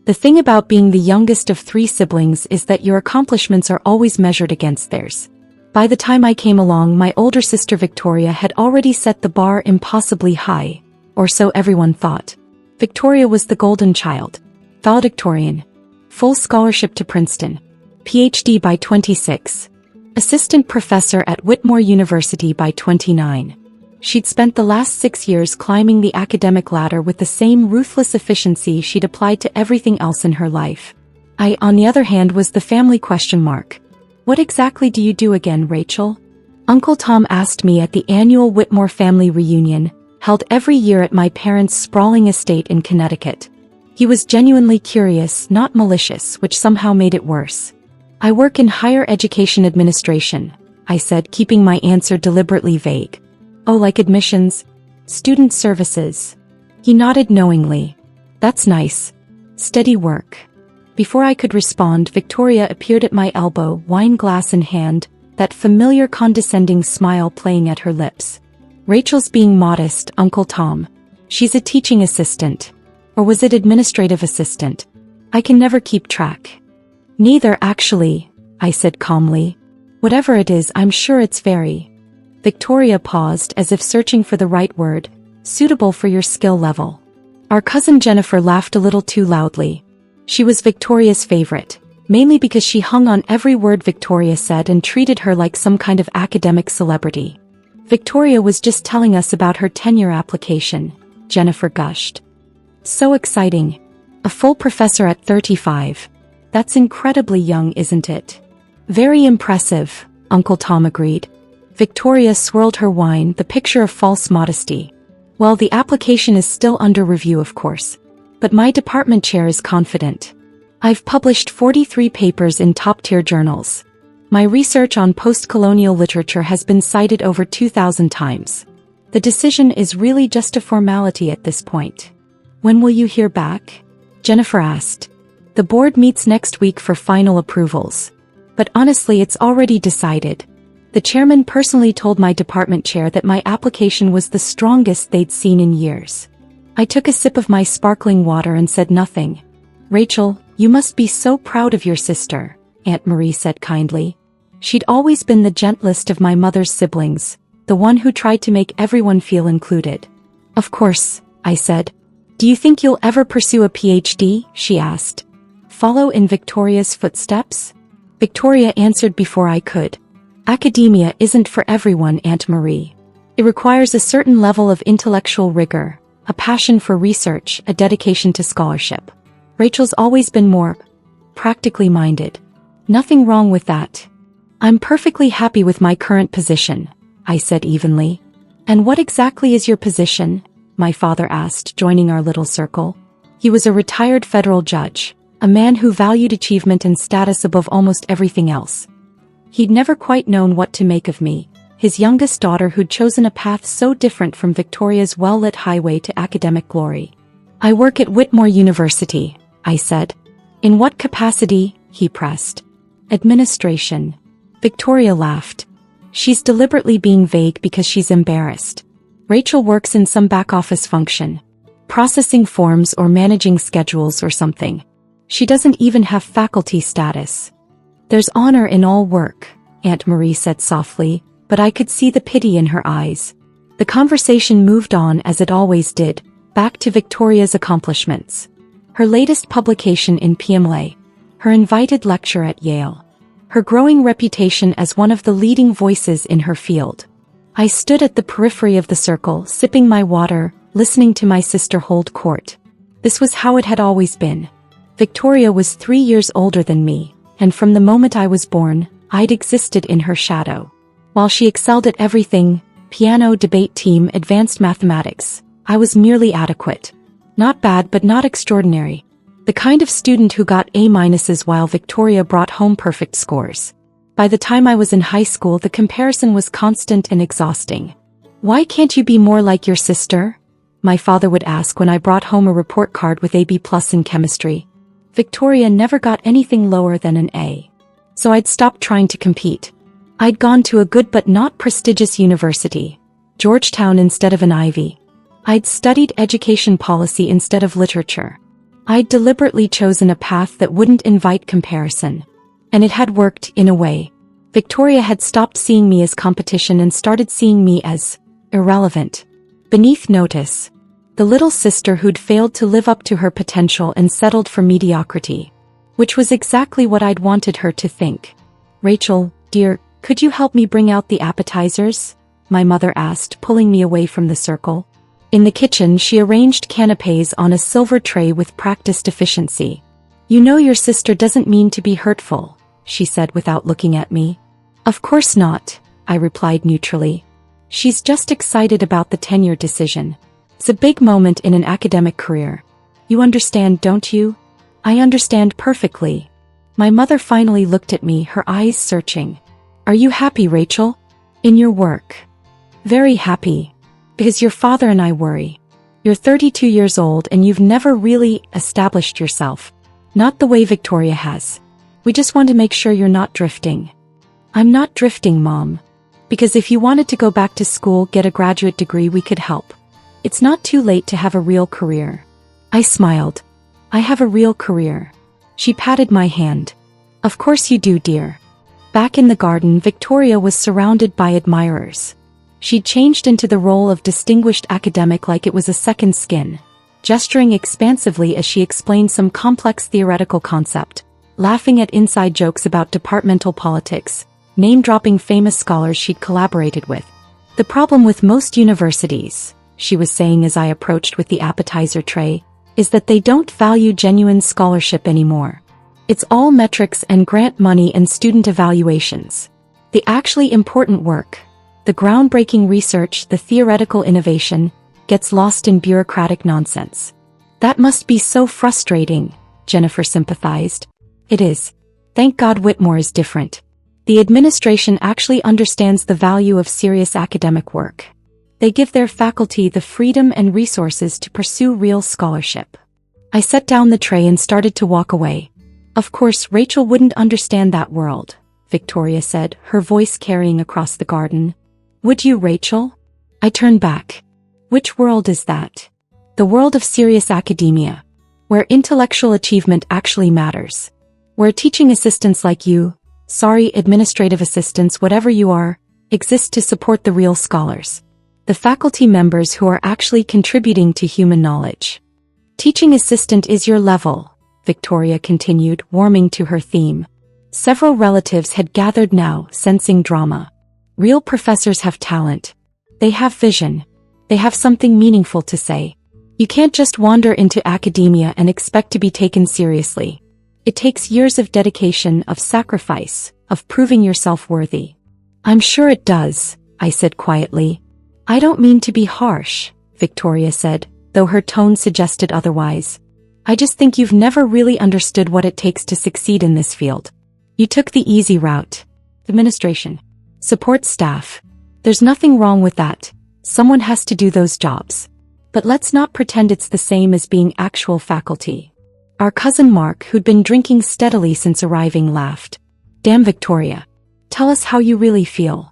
The thing about being the youngest of 3 siblings is that your accomplishments are always measured against theirs. By the time I came along, my older sister Victoria had already set the bar impossibly high, or so everyone thought. Victoria was the golden child. Valedictorian. Full scholarship to Princeton. PhD by 26. Assistant professor at Whitmore University by 29. She'd spent the last 6 years climbing the academic ladder with the same ruthless efficiency she'd applied to everything else in her life. I, on the other hand, was the family question mark. What exactly do you do again, Rachel? Uncle Tom asked me at the annual Whitmore family reunion, held every year at my parents' sprawling estate in Connecticut. He was genuinely curious, not malicious, which somehow made it worse. I work in higher education administration, I said, keeping my answer deliberately vague. Oh, like admissions? Student services? He nodded knowingly. That's nice. Steady work. Before I could respond, Victoria appeared at my elbow, wine glass in hand, that familiar condescending smile playing at her lips. Rachel's being modest, Uncle Tom. She's a teaching assistant. Or was it administrative assistant? I can never keep track. Neither, actually, I said calmly. Whatever it is, I'm sure it's very. Victoria paused as if searching for the right word, suitable for your skill level. Our cousin Jennifer laughed a little too loudly. She was Victoria's favorite, mainly because she hung on every word Victoria said and treated her like some kind of academic celebrity. Victoria was just telling us about her tenure application, Jennifer gushed. So exciting. A full professor at 35. That's incredibly young, isn't it? Very impressive, Uncle Tom agreed. Victoria swirled her wine, the picture of false modesty. Well, the application is still under review, of course. But my department chair is confident. I've published 43 papers in top-tier journals. My research on post-colonial literature has been cited over 2,000 times. The decision is really just a formality at this point. When will you hear back? Jennifer asked. The board meets next week for final approvals. But honestly, it's already decided. The chairman personally told my department chair that my application was the strongest they'd seen in years. I took a sip of my sparkling water and said nothing. Rachel, you must be so proud of your sister, Aunt Marie said kindly. She'd always been the gentlest of my mother's siblings, the one who tried to make everyone feel included. Of course, I said. Do you think you'll ever pursue a PhD? She asked. Follow in Victoria's footsteps? Victoria answered before I could. Academia isn't for everyone, Aunt Marie. It requires a certain level of intellectual rigor, a passion for research, a dedication to scholarship. Rachel's always been more practically minded. Nothing wrong with that. I'm perfectly happy with my current position, I said evenly. And what exactly is your position? My father asked, joining our little circle. He was a retired federal judge, a man who valued achievement and status above almost everything else. He'd never quite known what to make of me, his youngest daughter who'd chosen a path so different from Victoria's well-lit highway to academic glory. I work at Whitmore University, I said. In what capacity? He pressed. Administration. Victoria laughed. She's deliberately being vague because she's embarrassed. Rachel works in some back-office function, processing forms or managing schedules or something. She doesn't even have faculty status. There's honor in all work, Aunt Marie said softly, but I could see the pity in her eyes. The conversation moved on as it always did, back to Victoria's accomplishments. Her latest publication in PMLA, her invited lecture at Yale, her growing reputation as one of the leading voices in her field. I stood at the periphery of the circle, sipping my water, listening to my sister hold court. This was how it had always been. Victoria was 3 years older than me, and from the moment I was born, I'd existed in her shadow. While she excelled at everything, piano, debate team, advanced mathematics, I was merely adequate. Not bad but not extraordinary. The kind of student who got A- while Victoria brought home perfect scores. By the time I was in high school, the comparison was constant and exhausting. Why can't you be more like your sister? My father would ask when I brought home a report card with AB+ in chemistry. Victoria never got anything lower than an A. So I'd stopped trying to compete. I'd gone to a good but not prestigious university, Georgetown instead of an Ivy. I'd studied education policy instead of literature. I'd deliberately chosen a path that wouldn't invite comparison. And it had worked, in a way. Victoria had stopped seeing me as competition and started seeing me as irrelevant. Beneath notice. The little sister who'd failed to live up to her potential and settled for mediocrity. Which was exactly what I'd wanted her to think. "Rachel, dear, could you help me bring out the appetizers?" my mother asked, pulling me away from the circle. In the kitchen, she arranged canapes on a silver tray with practiced efficiency. "You know your sister doesn't mean to be hurtful," she said without looking at me. "Of course not," I replied neutrally. "She's just excited about the tenure decision. It's a big moment in an academic career. You understand, don't you?" "I understand perfectly." My mother finally looked at me, her eyes searching. "Are you happy, Rachel? In your work?" "Very happy. Because your father and I worry. You're 32 years old and you've never really established yourself. Not the way Victoria has. We just want to make sure you're not drifting." "I'm not drifting, Mom. Because if you wanted to go back to school, get a graduate degree, we could help. It's not too late to have a real career." I smiled. "I have a real career." She patted my hand. "Of course you do, dear." Back in the garden, Victoria was surrounded by admirers. She'd changed into the role of distinguished academic like it was a second skin, gesturing expansively as she explained some complex theoretical concept, laughing at inside jokes about departmental politics, name-dropping famous scholars she'd collaborated with. "The problem with most universities," she was saying as I approached with the appetizer tray, "is that they don't value genuine scholarship anymore. It's all metrics and grant money and student evaluations. The actually important work, the groundbreaking research, the theoretical innovation, gets lost in bureaucratic nonsense." "That must be so frustrating," Jennifer sympathized. "It is. Thank God Whitmore is different. The administration actually understands the value of serious academic work. They give their faculty the freedom and resources to pursue real scholarship." I set down the tray and started to walk away. "Of course, Rachel wouldn't understand that world," Victoria said, her voice carrying across the garden. "Would you, Rachel?" I turned back. "Which world is that?" "The world of serious academia. Where intellectual achievement actually matters. Where teaching assistants like you, administrative assistants, whatever you are, exist to support the real scholars. The faculty members who are actually contributing to human knowledge. Teaching assistant is your level," Victoria continued, warming to her theme. Several relatives had gathered now, sensing drama. "Real professors have talent. They have vision. They have something meaningful to say. You can't just wander into academia and expect to be taken seriously. It takes years of dedication, of sacrifice, of proving yourself worthy." "I'm sure it does," I said quietly. "I don't mean to be harsh," Victoria said, though her tone suggested otherwise. "I just think you've never really understood what it takes to succeed in this field. You took the easy route. Administration. Support staff. There's nothing wrong with that. Someone has to do those jobs. But let's not pretend it's the same as being actual faculty." Our cousin Mark, who'd been drinking steadily since arriving, laughed. "Damn, Victoria. Tell us how you really feel."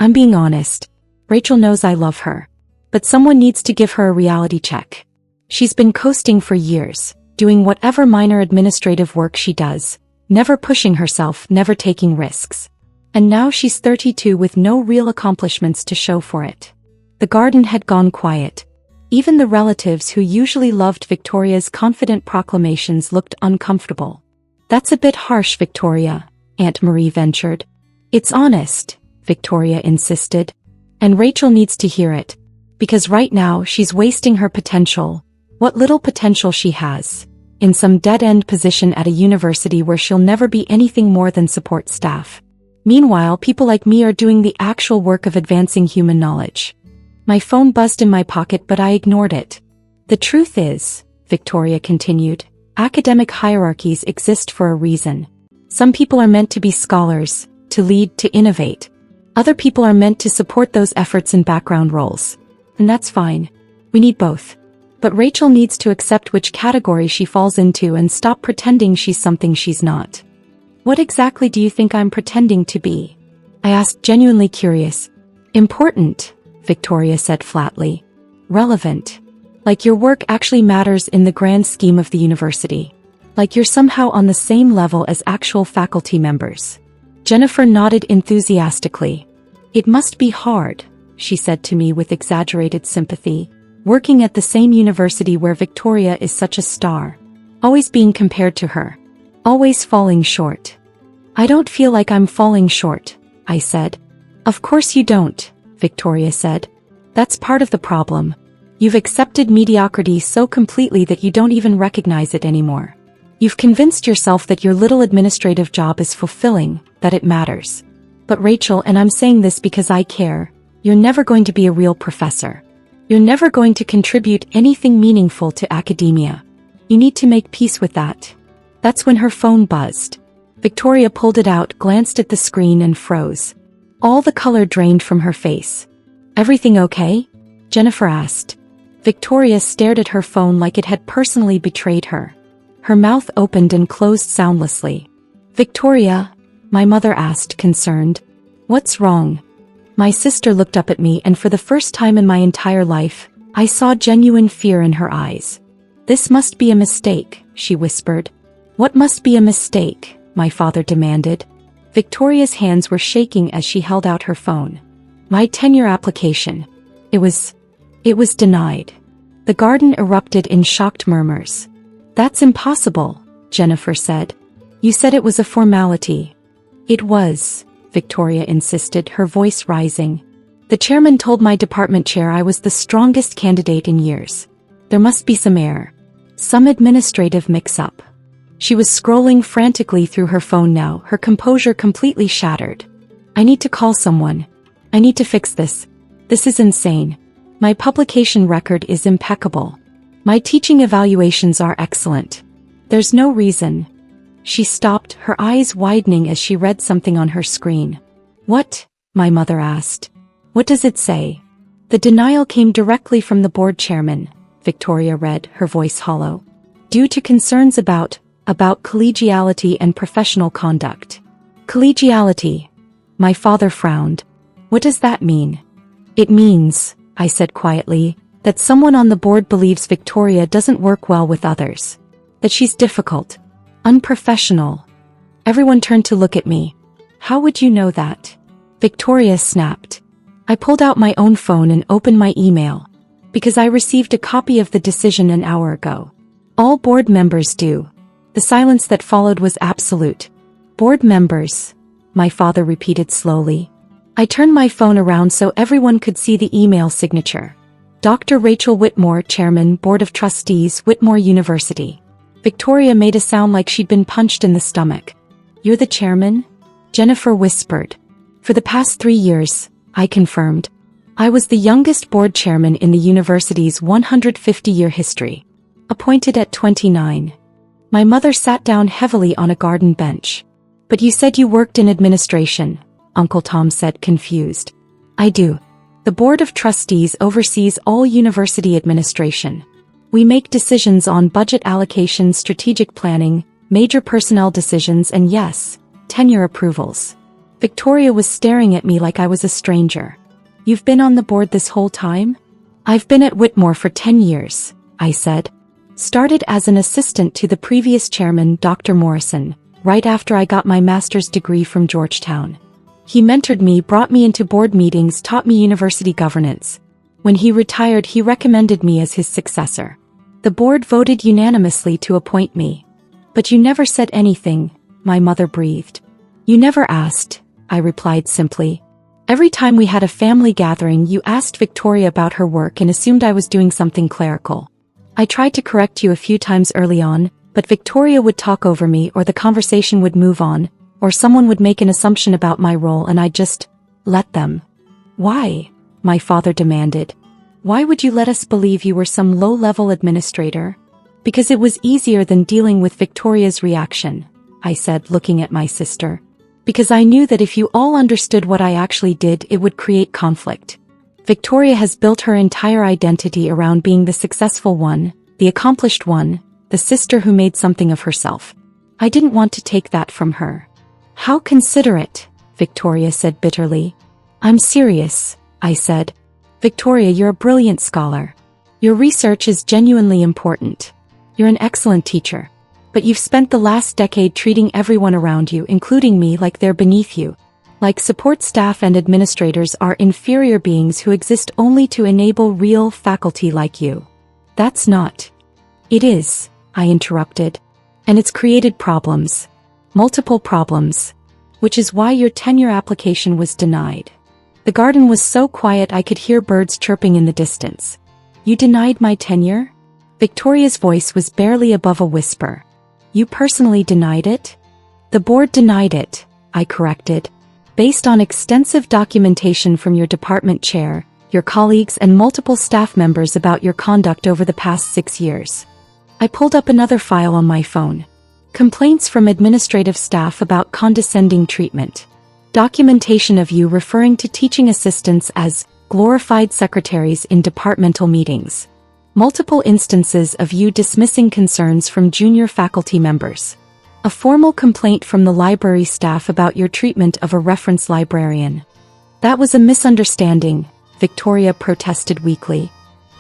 "I'm being honest. Rachel knows I love her. But someone needs to give her a reality check. She's been coasting for years, doing whatever minor administrative work she does, never pushing herself, never taking risks. And now she's 32 with no real accomplishments to show for it." The garden had gone quiet. Even the relatives who usually loved Victoria's confident proclamations looked uncomfortable. "That's a bit harsh, Victoria," Aunt Marie ventured. "It's honest," Victoria insisted. "And Rachel needs to hear it. Because right now she's wasting her potential, what little potential she has, in some dead-end position at a university where she'll never be anything more than support staff. Meanwhile, people like me are doing the actual work of advancing human knowledge." My phone buzzed in my pocket, but I ignored it. "The truth is," Victoria continued, "academic hierarchies exist for a reason. Some people are meant to be scholars, to lead, to innovate. Other people are meant to support those efforts in background roles. And that's fine. We need both. But Rachel needs to accept which category she falls into and stop pretending she's something she's not." "What exactly do you think I'm pretending to be?" I asked, genuinely curious. "Important," Victoria said flatly. "Relevant. Like your work actually matters in the grand scheme of the university. Like you're somehow on the same level as actual faculty members. Jennifer nodded enthusiastically. It must be hard, she said to me with exaggerated sympathy, working at the same university where Victoria is such a star. Always being compared to her. Always falling short. I don't feel like I'm falling short, I said. Of course you don't, Victoria said. That's part of the problem. You've accepted mediocrity so completely that you don't even recognize it anymore. You've convinced yourself that your little administrative job is fulfilling, that it matters. But Rachel, and I'm saying this because I care, you're never going to be a real professor. You're never going to contribute anything meaningful to academia. You need to make peace with that. That's when her phone buzzed. Victoria pulled it out, glanced at the screen and froze. All the color drained from her face. Everything okay? Jennifer asked. Victoria stared at her phone like it had personally betrayed her. Her mouth opened and closed soundlessly. Victoria, my mother asked, concerned. What's wrong? My sister looked up at me, and for the first time in my entire life, I saw genuine fear in her eyes. This must be a mistake, she whispered. What must be a mistake? My father demanded. Victoria's hands were shaking as she held out her phone. My tenure application. It was denied. The garden erupted in shocked murmurs. That's impossible, Jennifer said. You said it was a formality. It was, Victoria insisted, her voice rising. The chairman told my department chair I was the strongest candidate in years. There must be some error. Some administrative mix-up. She was scrolling frantically through her phone now, her composure completely shattered. I need to call someone. I need to fix this. This is insane. My publication record is impeccable. My teaching evaluations are excellent. There's no reason. She stopped, her eyes widening as she read something on her screen. What? My mother asked. What does it say? The denial came directly from the board chairman, Victoria read, her voice hollow. Due to concerns about collegiality and professional conduct. Collegiality. My father frowned. What does that mean? It means, I said quietly, that someone on the board believes Victoria doesn't work well with others. That she's difficult. Unprofessional. Everyone turned to look at me. How would you know that? Victoria snapped. I pulled out my own phone and opened my email. Because I received a copy of the decision an hour ago. All board members do. The silence that followed was absolute. Board members, my father repeated slowly. I turned my phone around so everyone could see the email signature. Dr. Rachel Whitmore, Chairman, Board of Trustees, Whitmore University. Victoria made a sound like she'd been punched in the stomach. You're the chairman? Jennifer whispered. For the past 3 years, I confirmed. I was the youngest board chairman in the university's 150-year history. Appointed at 29. My mother sat down heavily on a garden bench. But you said you worked in administration, Uncle Tom said, confused. I do. The Board of Trustees oversees all university administration. We make decisions on budget allocation, strategic planning, major personnel decisions, and yes, tenure approvals. Victoria was staring at me like I was a stranger. You've been on the board this whole time? I've been at Whitmore for 10 years, I said. Started as an assistant to the previous chairman, Dr. Morrison, right after I got my master's degree from Georgetown. He mentored me, brought me into board meetings, taught me university governance. When he retired, he recommended me as his successor. The board voted unanimously to appoint me. But you never said anything, my mother breathed. You never asked, I replied simply. Every time we had a family gathering, you asked Victoria about her work and assumed I was doing something clerical. I tried to correct you a few times early on, but Victoria would talk over me, or the conversation would move on, or someone would make an assumption about my role and I'd just let them. Why? My father demanded. Why would you let us believe you were some low-level administrator? Because it was easier than dealing with Victoria's reaction, I said, looking at my sister. Because I knew that if you all understood what I actually did, it would create conflict. Victoria has built her entire identity around being the successful one, the accomplished one, the sister who made something of herself. I didn't want to take that from her. How considerate, Victoria said bitterly. I'm serious, I said. Victoria, you're a brilliant scholar. Your research is genuinely important. You're an excellent teacher. But you've spent the last decade treating everyone around you, including me, like they're beneath you. Like support staff and administrators are inferior beings who exist only to enable real faculty like you. That's not. It is, I interrupted. And it's created problems. Multiple problems. Which is why your tenure application was denied. The garden was so quiet I could hear birds chirping in the distance. You denied my tenure? Victoria's voice was barely above a whisper. You personally denied it? The board denied it, I corrected. Based on extensive documentation from your department chair, your colleagues and multiple staff members about your conduct over the past 6 years. I pulled up another file on my phone. Complaints from administrative staff about condescending treatment. Documentation of you referring to teaching assistants as glorified secretaries in departmental meetings. Multiple instances of you dismissing concerns from junior faculty members. A formal complaint from the library staff about your treatment of a reference librarian. That was a misunderstanding, Victoria protested weakly.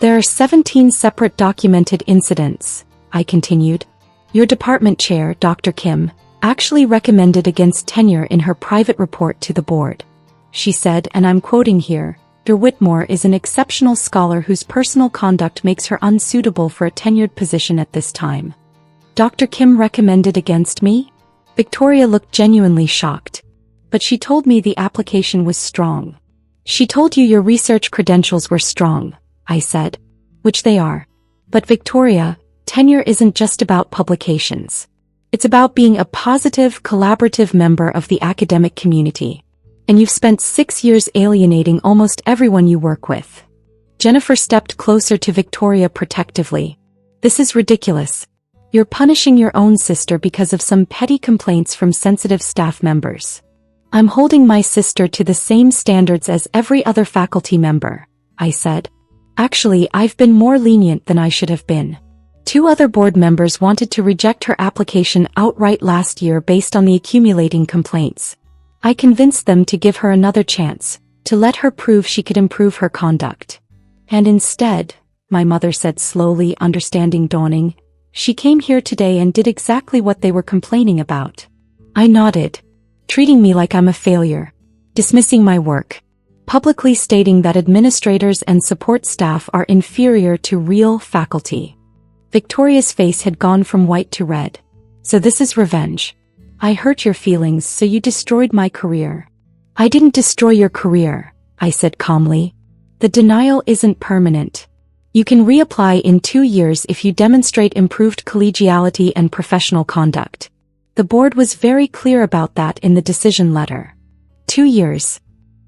There are 17 separate documented incidents, I continued. Your department chair, Dr. Kim, actually recommended against tenure in her private report to the board. She said, and I'm quoting here, Dr. Whitmore is an exceptional scholar whose personal conduct makes her unsuitable for a tenured position at this time. Dr. Kim recommended against me? Victoria looked genuinely shocked. But she told me the application was strong. She told you your research credentials were strong, I said. Which they are. But Victoria, tenure isn't just about publications. It's about being a positive, collaborative member of the academic community. And you've spent 6 years alienating almost everyone you work with. Jennifer stepped closer to Victoria protectively. This is ridiculous. You're punishing your own sister because of some petty complaints from sensitive staff members. I'm holding my sister to the same standards as every other faculty member, I said. Actually, I've been more lenient than I should have been. 2 other board members wanted to reject her application outright last year based on the accumulating complaints. I convinced them to give her another chance, to let her prove she could improve her conduct. And instead, my mother said slowly, understanding dawning, she came here today and did exactly what they were complaining about. I nodded, treating me like I'm a failure, dismissing my work, publicly stating that administrators and support staff are inferior to real faculty. Victoria's face had gone from white to red. So this is revenge. I hurt your feelings, so you destroyed my career. I didn't destroy your career, I said calmly. The denial isn't permanent. You can reapply in 2 years if you demonstrate improved collegiality and professional conduct. The board was very clear about that in the decision letter. 2 years.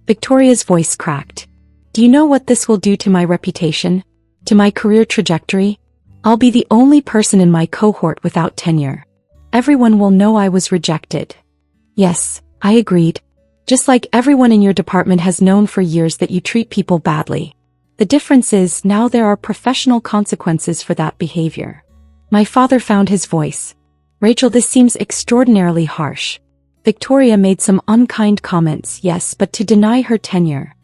Victoria's voice cracked. Do you know what this will do to my reputation? To my career trajectory? I'll be the only person in my cohort without tenure. Everyone will know I was rejected. Yes, I agreed. Just like everyone in your department has known for years that you treat people badly. The difference is now there are professional consequences for that behavior. My father found his voice. Rachel, this seems extraordinarily harsh. Victoria made some unkind comments, yes, but to deny her tenure.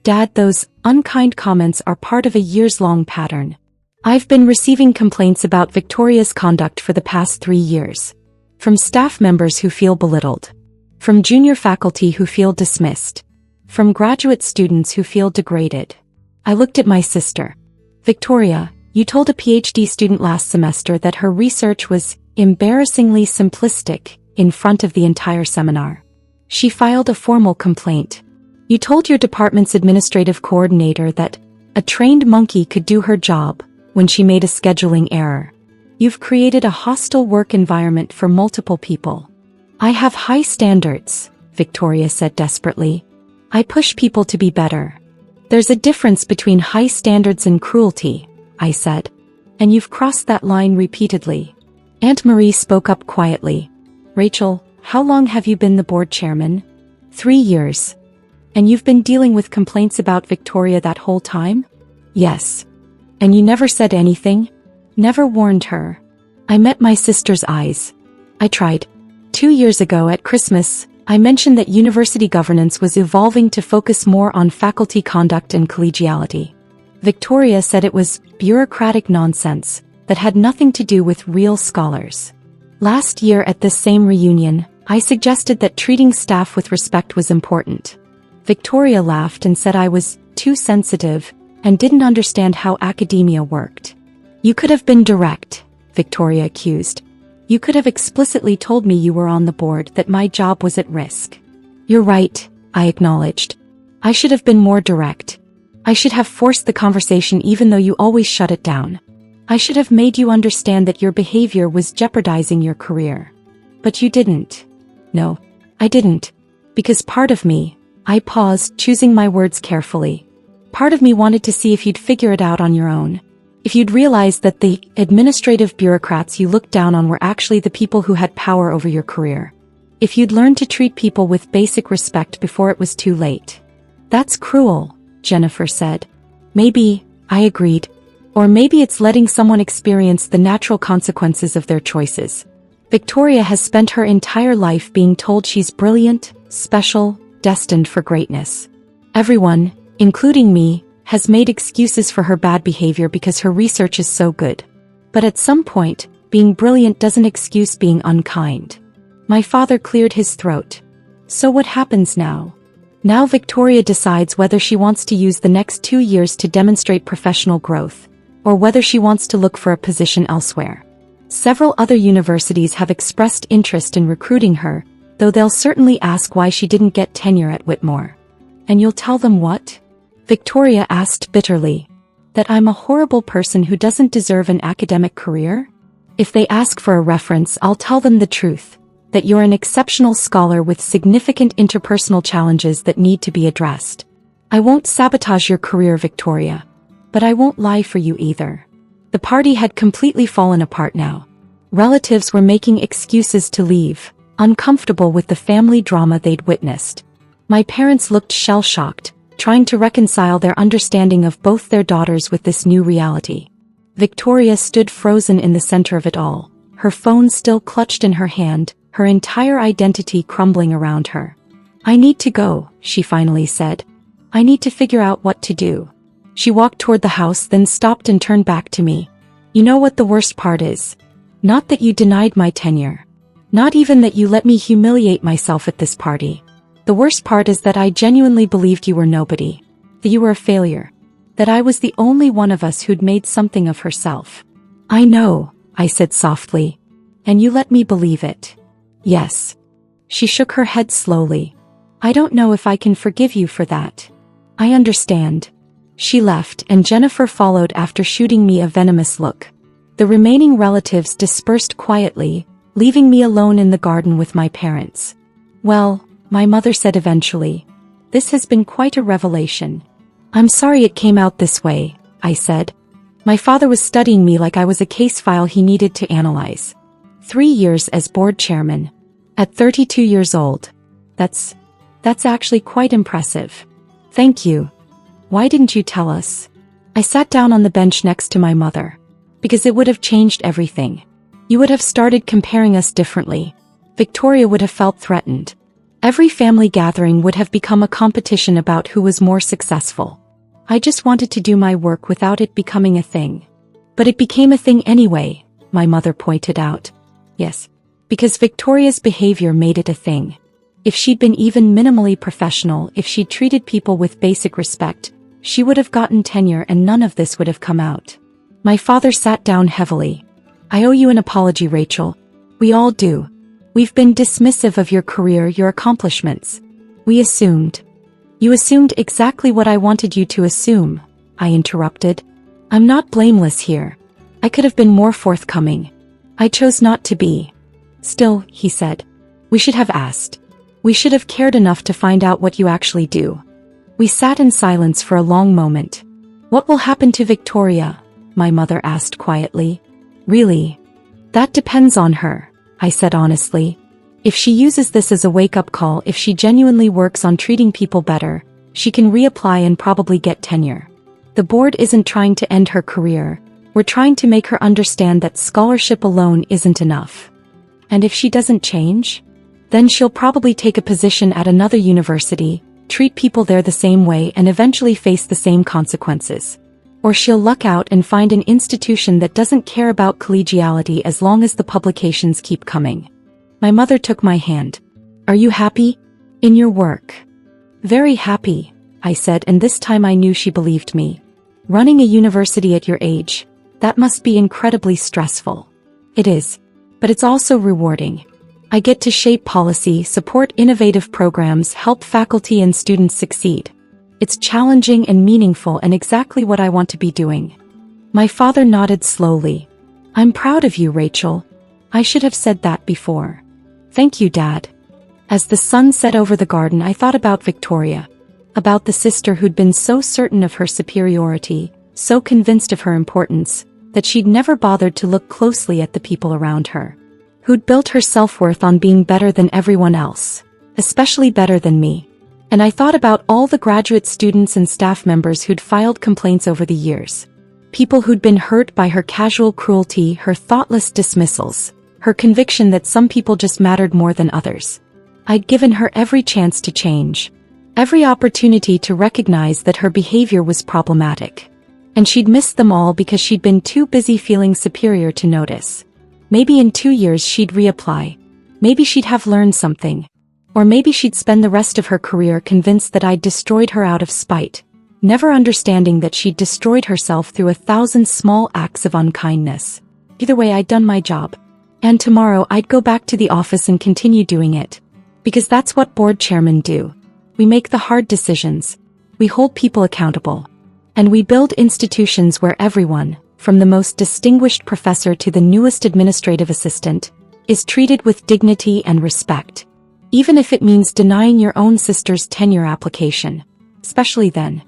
Dad, those unkind comments are part of a years-long pattern. I've been receiving complaints about Victoria's conduct for the past 3 years. From staff members who feel belittled. From junior faculty who feel dismissed. From graduate students who feel degraded. I looked at my sister. Victoria, you told a PhD student last semester that her research was embarrassingly simplistic in front of the entire seminar. She filed a formal complaint. You told your department's administrative coordinator that a trained monkey could do her job when she made a scheduling error. You've created a hostile work environment for multiple people. I have high standards, Victoria said desperately. I push people to be better. There's a difference between high standards and cruelty, I said. And you've crossed that line repeatedly. Aunt Marie spoke up quietly. Rachel, how long have you been the board chairman? 3 years. And you've been dealing with complaints about Victoria that whole time? Yes. And you never said anything? Never warned her. I met my sister's eyes. I tried. 2 years ago at Christmas, I mentioned that university governance was evolving to focus more on faculty conduct and collegiality. Victoria said it was bureaucratic nonsense that had nothing to do with real scholars. Last year at this same reunion, I suggested that treating staff with respect was important. Victoria laughed and said I was too sensitive and didn't understand how academia worked. You could have been direct, Victoria accused. You could have explicitly told me you were on the board, that my job was at risk. You're right, I acknowledged. I should have been more direct. I should have forced the conversation even though you always shut it down. I should have made you understand that your behavior was jeopardizing your career. But you didn't. No, I didn't. Because part of me, I paused, choosing my words carefully. Part of me wanted to see if you'd figure it out on your own. If you'd realize that the administrative bureaucrats you looked down on were actually the people who had power over your career. If you'd learned to treat people with basic respect before it was too late. That's cruel, Jennifer said. Maybe, I agreed. Or maybe it's letting someone experience the natural consequences of their choices. Victoria has spent her entire life being told she's brilliant, special, destined for greatness. Everyone, including me, has made excuses for her bad behavior because her research is so good. But at some point, being brilliant doesn't excuse being unkind. My father cleared his throat. So what happens now? Now Victoria decides whether she wants to use the next 2 years to demonstrate professional growth, or whether she wants to look for a position elsewhere. Several other universities have expressed interest in recruiting her, though they'll certainly ask why she didn't get tenure at Whitmore. And you'll tell them what? Victoria asked bitterly. That I'm a horrible person who doesn't deserve an academic career? If they ask for a reference, I'll tell them the truth. That you're an exceptional scholar with significant interpersonal challenges that need to be addressed. I won't sabotage your career, Victoria. But I won't lie for you either. The party had completely fallen apart now. Relatives were making excuses to leave, uncomfortable with the family drama they'd witnessed. My parents looked shell-shocked, trying to reconcile their understanding of both their daughters with this new reality. Victoria stood frozen in the center of it all, her phone still clutched in her hand, her entire identity crumbling around her. I need to go, she finally said. I need to figure out what to do. She walked toward the house, then stopped and turned back to me. You know what the worst part is? Not that you denied my tenure. Not even that you let me humiliate myself at this party. The worst part is that I genuinely believed you were nobody. That you were a failure. That I was the only one of us who'd made something of herself. I know, I said softly. And you let me believe it. Yes. She shook her head slowly. I don't know if I can forgive you for that. I understand. She left, and Jennifer followed after shooting me a venomous look. The remaining relatives dispersed quietly, leaving me alone in the garden with my parents. Well, my mother said eventually, this has been quite a revelation. I'm sorry it came out this way, I said. My father was studying me like I was a case file he needed to analyze. 3 years as board chairman. At 32 years old. That's actually quite impressive. Thank you. Why didn't you tell us? I sat down on the bench next to my mother. Because it would have changed everything. You would have started comparing us differently. Victoria would have felt threatened. Every family gathering would have become a competition about who was more successful. I just wanted to do my work without it becoming a thing. But it became a thing anyway, my mother pointed out. Yes. Because Victoria's behavior made it a thing. If she'd been even minimally professional, if she'd treated people with basic respect, she would have gotten tenure and none of this would have come out. My father sat down heavily. I owe you an apology, Rachel. We all do. We've been dismissive of your career, your accomplishments. We assumed. You assumed exactly what I wanted you to assume, I interrupted. I'm not blameless here. I could have been more forthcoming. I chose not to be. Still, he said. We should have asked. We should have cared enough to find out what you actually do. We sat in silence for a long moment. What will happen to Victoria? My mother asked quietly. Really? That depends on her, I said honestly. If she uses this as a wake-up call, if she genuinely works on treating people better, she can reapply and probably get tenure. The board isn't trying to end her career. We're trying to make her understand that scholarship alone isn't enough. And if she doesn't change? Then she'll probably take a position at another university, treat people there the same way and eventually face the same consequences. or she'll luck out and find an institution that doesn't care about collegiality as long as the publications keep coming. My mother took my hand. Are you happy? In your work? Very happy, I said, and this time I knew she believed me. Running a university at your age, that must be incredibly stressful. It is. But it's also rewarding. I get to shape policy, support innovative programs, help faculty and students succeed. It's challenging and meaningful and exactly what I want to be doing. My father nodded slowly. I'm proud of you, Rachel. I should have said that before. Thank you, Dad. As the sun set over the garden, I thought about Victoria. About the sister who'd been so certain of her superiority, so convinced of her importance, that she'd never bothered to look closely at the people around her. Who'd built her self-worth on being better than everyone else, especially better than me. And I thought about all the graduate students and staff members who'd filed complaints over the years. People who'd been hurt by her casual cruelty, her thoughtless dismissals, her conviction that some people just mattered more than others. I'd given her every chance to change. Every opportunity to recognize that her behavior was problematic. And she'd missed them all because she'd been too busy feeling superior to notice. Maybe in 2 years she'd reapply. Maybe she'd have learned something. Or maybe she'd spend the rest of her career convinced that I'd destroyed her out of spite, never understanding that she'd destroyed herself through 1,000 small acts of unkindness. Either way, I'd done my job. And tomorrow I'd go back to the office and continue doing it. Because that's what board chairmen do. We make the hard decisions. We hold people accountable. And we build institutions where everyone, from the most distinguished professor to the newest administrative assistant, is treated with dignity and respect. Even if it means denying your own sister's tenure application. Especially then.